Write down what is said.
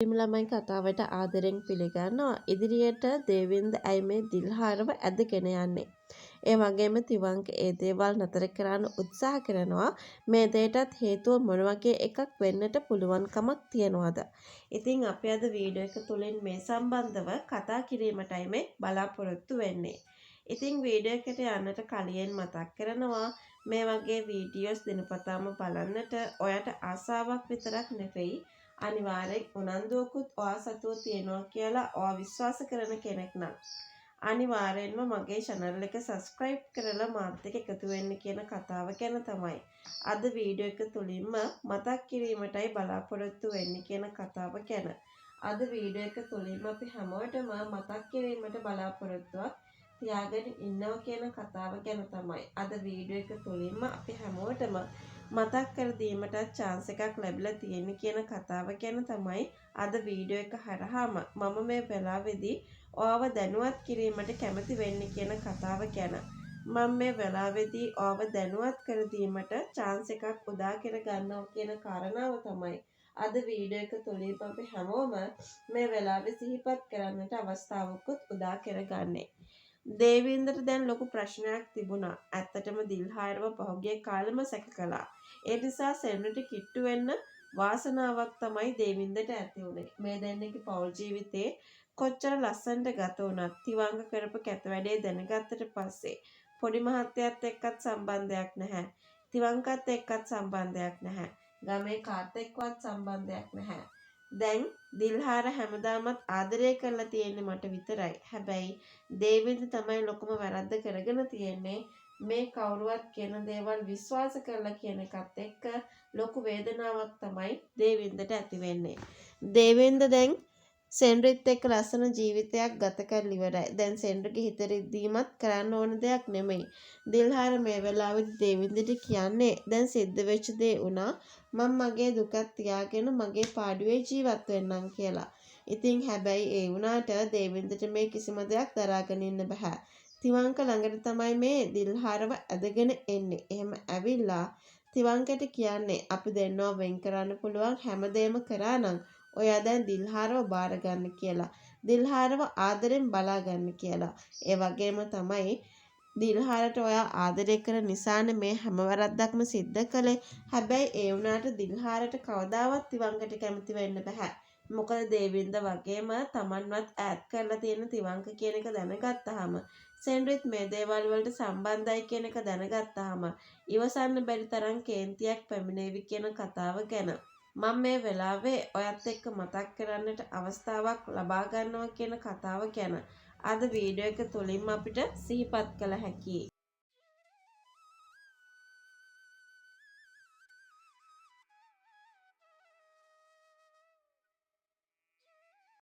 ළමයි කතාවට ආදරෙන් පිළිගන්නවා. ඉදිරියට දේවින්ද ඇයි මේ දිල්හාරව ඇදගෙන යන්නේ. ඒ වගේම තිවංක ඒ දේවල් නතර කරන්න උත්සාහ කරනවා. මේ දෙයටත් හේතුව මොන වගේ එකක් වෙන්නට පුළුවන්කමක් තියනවාද. ඉතින් අපි අද වීඩියෝ එක තුලින් මේ සම්බන්ධව කතා කිරීමටයි මේ බලාපොරොත්තු වෙන්නේ. ඉතින් වීඩියෝ එකට යන්නට කලින් මතක් කරනවා මේ වගේ වීඩියෝස් දිනපතාම බලන්නට ඔයාට ආසාවක් විතරක් නෙවෙයි අනිවාර්යෙන් උනන්දුවකුත් ඔයා සතුව තියෙනවා කියලා ඔයා විශ්වාස කරන කෙනෙක් නම් අනිවාර්යෙන්ම මගේ channel එක subscribe කරලා මාත් එක්ක එකතු වෙන්න කියන කතාව ගැන තමයි අද වීඩියෝ එක තුලින්ම මතක් කිරීමටයි බලාපොරොත්තු වෙන්නේ කියන කතාව ගැන. අද වීඩියෝ එක තුලින්ම අපි හැමෝටම මතක් කිරීමට බලාපොරොත්තුවක් තියාගෙන ඉන්නවා කියන කතාව ගැන තමයි අද වීඩියෝ එක තුලින්ම අපි හැමෝටම මතක් කර දීමට chance එකක් ලැබිලා තියෙන කියන කතාව ගැන තමයි අද වීඩියෝ එක හරහාම මම මේ වෙලාවේදී ඔයාව දැනුවත් කිරීමට කැමති වෙන්නේ කියන කතාව ගැන. මම මේ වෙලාවේදී ඔයාව දැනුවත් කර දීමට chance එකක් උදා කර ගන්නවා කියන කාරණාව තමයි අද වීඩියෝ එක තුලින් අපි හැමෝම මේ වෙලාවේ සිහිපත් කරන්නට අවස්ථාවකුත් උදා කරගන්නේ. දේවින්දට දැන් ලොකු ප්‍රශ්නයක් තිබුණා. ඇත්තටම දිල්හාරව පහුගිය කාලෙම සැක කළා. ඒ නිසා සෙන්රට කිට්ටු වෙන්න වාසනාවක් තමයි දේවින්දට ඇති වුණේ. මේ දෙන්නගේ පෞල් ජීවිතේ කොච්චර ලස්සනට ගත වුණත් තිවංග කරපු කැත වැඩේ දැනගත්තට පස්සේ පොඩි මහත්තයත් එක්කත් සම්බන්ධයක් නැහැ. තිවංකත් එක්කත් සම්බන්ධයක් නැහැ. ගමේ කාත් එක්කවත් සම්බන්ධයක් නැහැ. දැන් දිල්හාර හැමදාමත් ආදරය කරලා තියෙන්නේ මට විතරයි. හැබැයි දේවින්ද තමයි ලොකුම වැරද්ද කරගෙන තියෙන්නේ. මේ කවුරුවත් කියන දේවල් විශ්වාස කරලා කියන එකත් එක්ක ලොකු වේදනාවක් තමයි දේවින්දට ඇති වෙන්නේ. දේවින්ද දැන් සෙන්රිත් එක්ක ලස්සන ජීවිතයක් ගත කරලා ඉවරයි. දැන් සෙන්රගේ හිත රිද්දීමත් කරන්න ඕන දෙයක් නෙමෙයි. දිල්හාර මේ වෙලාවේදී දේවින්දට කියන්නේ දැන් සිද්ධ වෙච්ච දේ වුණා. මම මගේ දුකත් තියාගෙන මගේ පාඩුවේ ජීවත් වෙන්නම් කියලා. ඉතින් හැබැයි ඒ වුණාට දේවින්දට මේ කිසිම දෙයක් දරාගෙන ඉන්න බෑ. තිවංක ළඟට තමයි මේ දිල්හාරව ඇදගෙන එන්නේ. එහෙම ඇවිල්ලා තිවංකට කියන්නේ අපි දෙන්නව වෙන් කරන්න පුළුවන් හැමදේම කරා නම් ඔයා දැන් දිල්හාරව බාර ගන්න කියලා. දිල්හාරව ආදරෙන් බලා ගන්න කියලා. ඒ වගේම තමයි දිල්හාරට ඔයා ආදරය කර නිසානේ මේ හැම වැරද්දක්ම සිද්ධ කළේ. හැබැයි ඒ වුණාට දිල්හාරට කවදාවත් තිවංකට කැමති වෙන්න බෑ. මොකද දේවින්ද වගේම තමන්වත් ඈත් කරලා තියෙන තිවංක කියන එක දැනගත්තාම සෙන්රිත් මේ දේවල් වලට සම්බන්ධයි කියන එක දැනගත්තාම ඉවසන්න බැරි තරම් කේන්තියක් පැමිණේවි කියන කතාව ගැන මම මේ වෙලාවේ ඔයත් එක්ක මතක් කරන්නට අවස්ථාවක් ලබා ගන්නවා කියන කතාව ගැන අද වීඩියෝ එක තුලින්ම අපිට සිහිපත් කළ හැකියි.